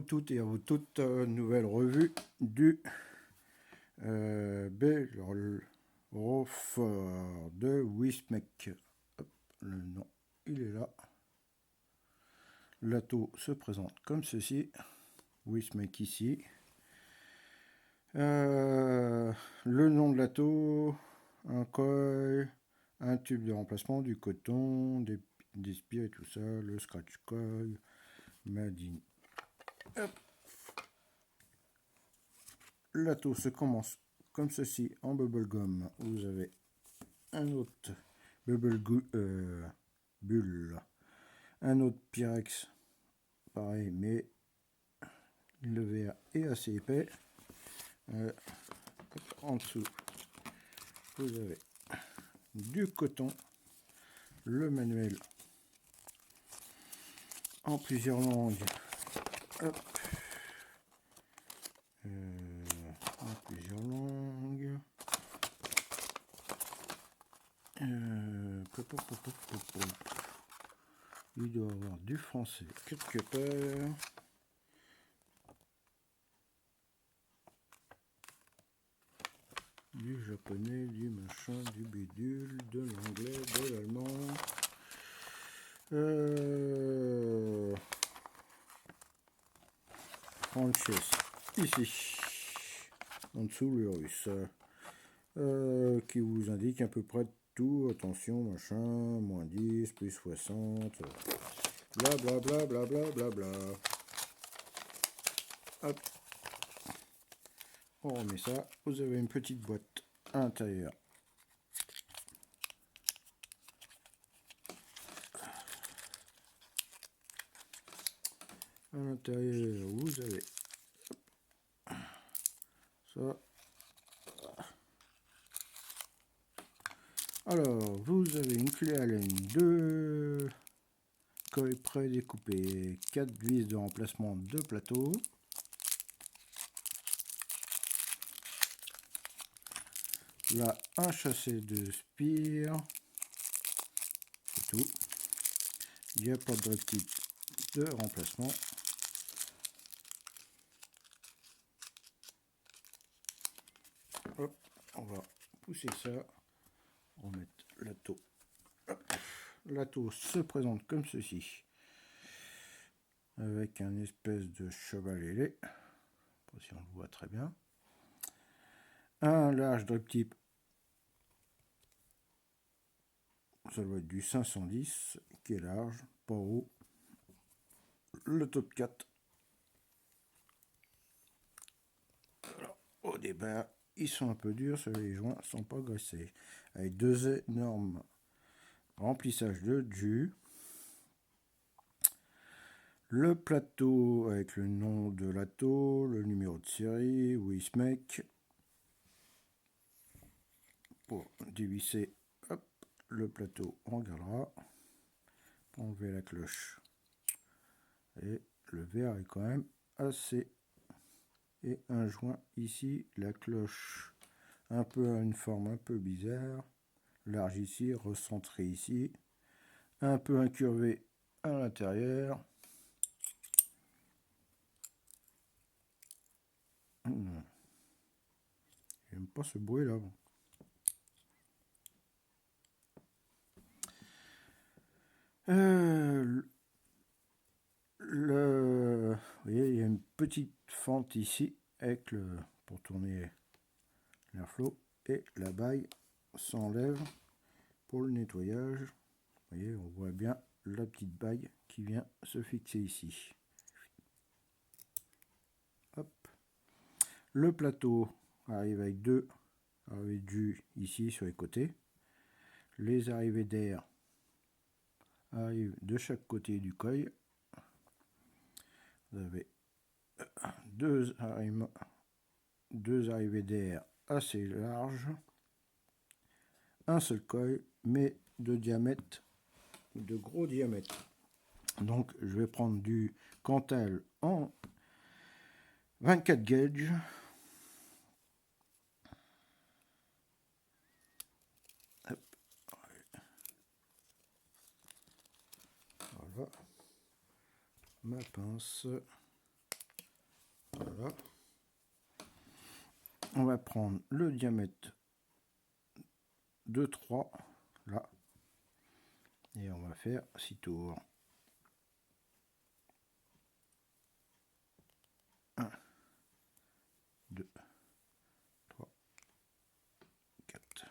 vous toutes et à vous toutes, nouvelle revue du Belrofer de Wismec. Hop, le nom, il est là. L'atto se présente comme ceci. Wismec ici. Le nom de l'atto, un coil, un tube de remplacement, du coton, des spires et tout ça, le scratch coil, made in. Hop. L'atto se commence comme ceci en bubble gum. Vous avez un autre bulle, un autre Pyrex, pareil, mais le verre est assez épais. En dessous, vous avez du coton, le manuel en plusieurs langues. Hop. En plusieurs langues. Il doit avoir du français quelque part. Du japonais, du machin, du bidule, de l'anglais, de l'allemand. Frances, ici. En dessous, le russe. Qui vous indique à peu près tout. Attention, machin, moins 10, plus 60. Blablabla, blablabla, bla. Hop. On remet ça. Vous avez une petite boîte à l'intérieur. À l'intérieur, vous avez ça. Alors, vous avez une clé Allen, 2 coils prédécoupés, 4 vis de remplacement de plateau. Là, un chassé de spire. C'est tout. Il n'y a pas de type de remplacement. Hop, on va pousser ça. On va mettre l'atto. L'atto se présente comme ceci. Avec un espèce de cheval ailé. Pas si on le voit très bien. Un large drop tip. Ça doit être du 510 qui est large, pas haut. Le top 4. Alors, au départ, ils sont un peu durs, les joints ne sont pas graissés. Avec 2 énormes remplissages de jus. Le plateau avec le nom de l'atto, le numéro de série, Wismec. Pour dévisser, hop, le plateau, on regardera. Pour enlever la cloche. Et le verre est quand même assez. Et un joint ici, la cloche un peu à une forme un peu bizarre, large ici, recentré ici, un peu incurvé à l'intérieur. J'aime pas ce bruit là. Vous voyez, il y a une petite fente ici avec pour tourner l'airflow, et la baille s'enlève pour le nettoyage. Vous voyez, on voit bien la petite bague qui vient se fixer ici. Hop. Le plateau arrive avec 2 arrivées de jus ici sur les côtés. Les arrivées d'air arrivent de chaque côté du coil. Vous avez 2 arrivées d'air assez larges. Un seul coil, mais de diamètre, de gros diamètre. Donc je vais prendre du Cantal en 24 gauge. Hop. Voilà. Ma pince. Voilà. On va prendre le diamètre de 3 là et on va faire 6 tours. 1, 2, 3, 4,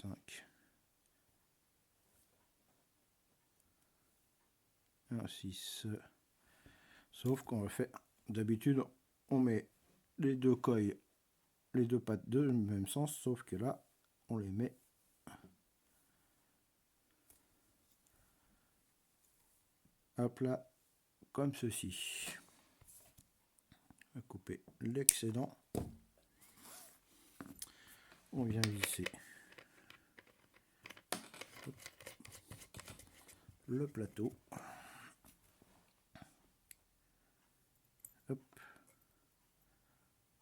5, 1, 6. Sauf qu'on va faire, d'habitude, on met les deux coilles, les deux pattes de même sens, sauf que là, on les met à plat comme ceci. On va couper l'excédent. On vient visser le plateau. Hop.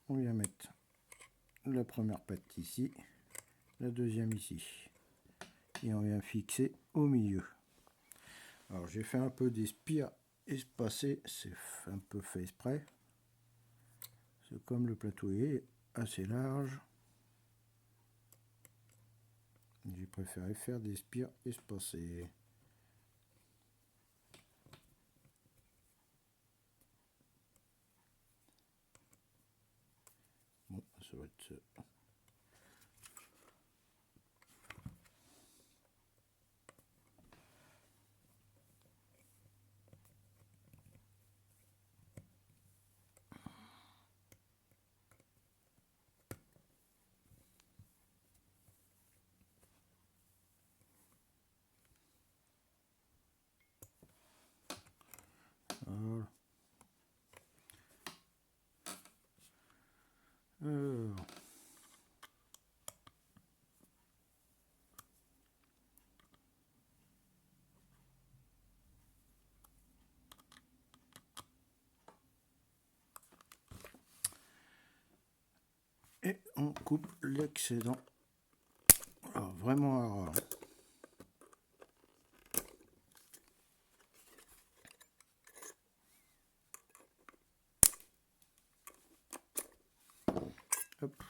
On vient mettre la première patte ici, la deuxième ici, et on vient fixer au milieu. Alors j'ai fait un peu des spires espacées, c'est un peu fait exprès. C'est comme le plateau est assez large, j'ai préféré faire des spires espacées. Bon, ça va être ça. Voilà. Alors. Et on coupe l'excédent. Alors vraiment à ras. Hop.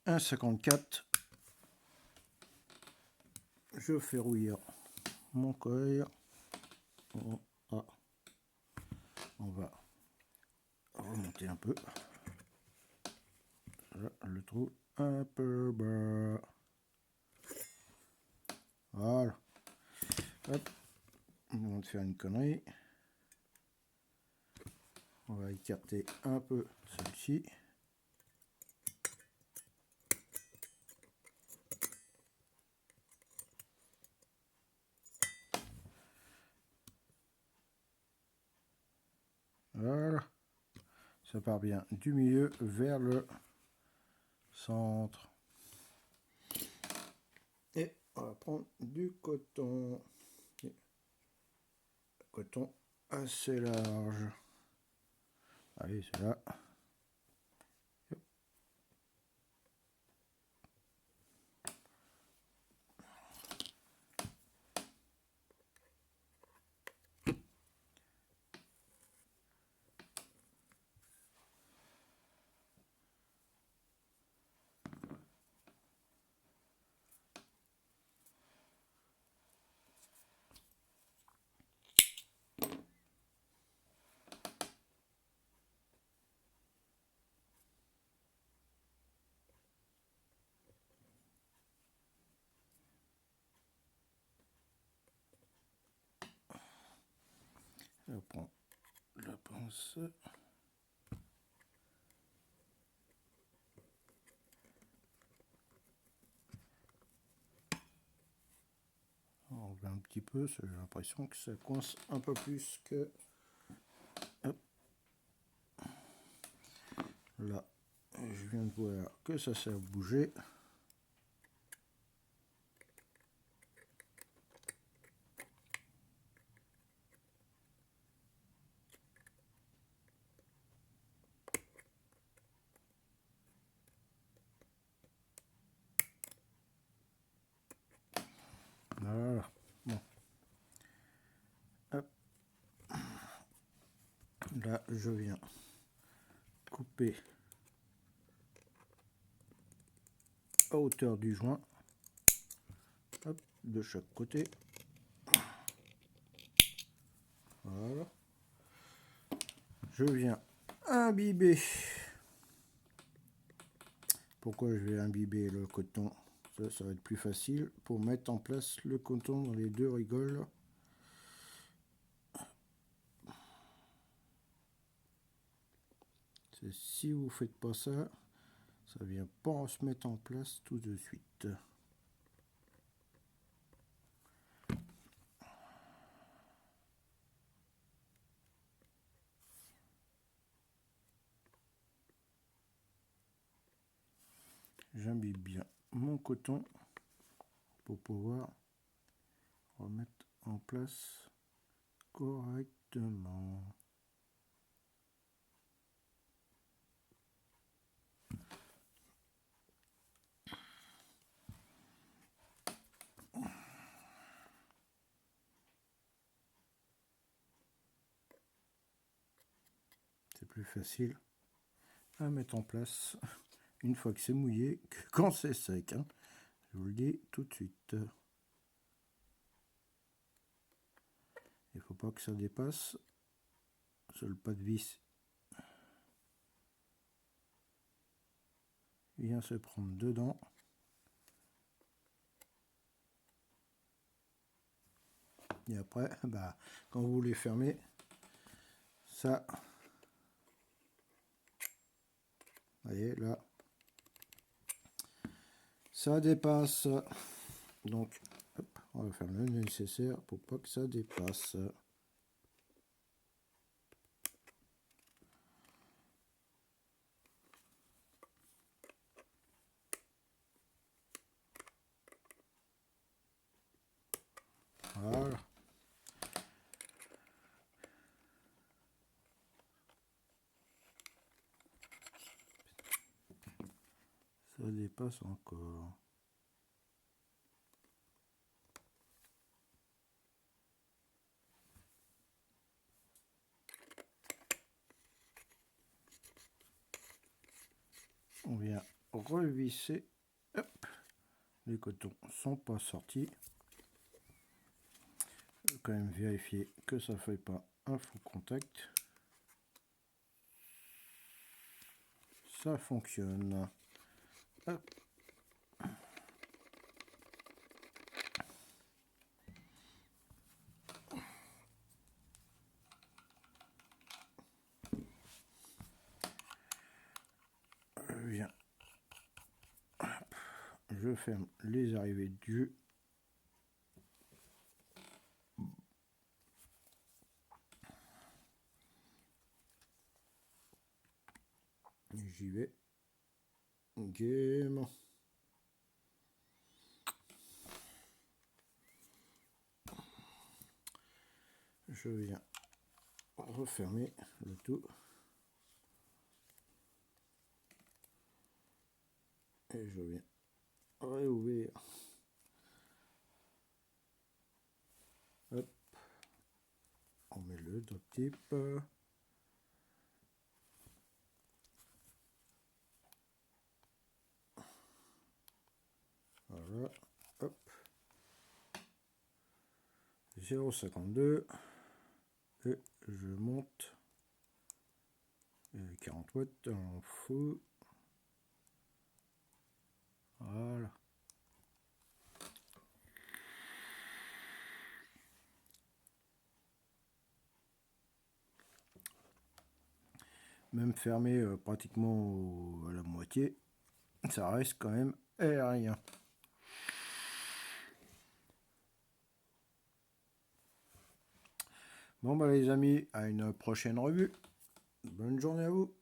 1,54. Je fais rouillir mon coil. On va remonter un peu. Là, le trou un peu bas. Voilà. Hop. On va faire une connerie. On va écarter un peu celle-ci. Voilà. Ça part bien du milieu vers le centre. Et on va prendre du coton. Coton assez large. Allez, c'est là. Je prends la pince. On enlève un petit peu, j'ai l'impression que ça coince un peu plus que... Hop. Là, je viens de voir que ça s'est bougé. Voilà. Bon. Hop. Là, je viens couper à hauteur du joint, hop, de chaque côté. Voilà. Je viens imbiber. Pourquoi je vais imbiber le coton? Ça va être plus facile pour mettre en place le coton dans les deux rigoles. Si vous faites pas ça, ça vient pas se mettre en place tout de suite. J'imbibe bien mon coton pour pouvoir remettre en place correctement. C'est plus facile à mettre en place une fois que c'est mouillé que quand c'est sec, hein. Je vous le dis tout de suite. Il ne faut pas que ça dépasse sur le pas de vis. Il vient se prendre dedans. Et après, bah, quand vous les fermez, ça, vous voyez là, ça dépasse. Donc, hop, on va faire le nécessaire pour pas que ça dépasse. Voilà. Ça dépasse encore. On vient revisser. Hop. Les cotons sont pas sortis. Je vais quand même vérifier que ça ne fait pas un faux contact. Ça fonctionne. Hop. Je viens. Hop. Je ferme les arrivées de jus. J'y vais gaiement. Je viens refermer le tout. Et je viens réouvrir. Hop. On met le top type. Voilà. Hop. 0,52. Et je monte. 40 watts en feu. Voilà. Même fermé pratiquement à la moitié, ça reste quand même aérien. Bon bah les amis, à une prochaine revue. Bonne journée à vous.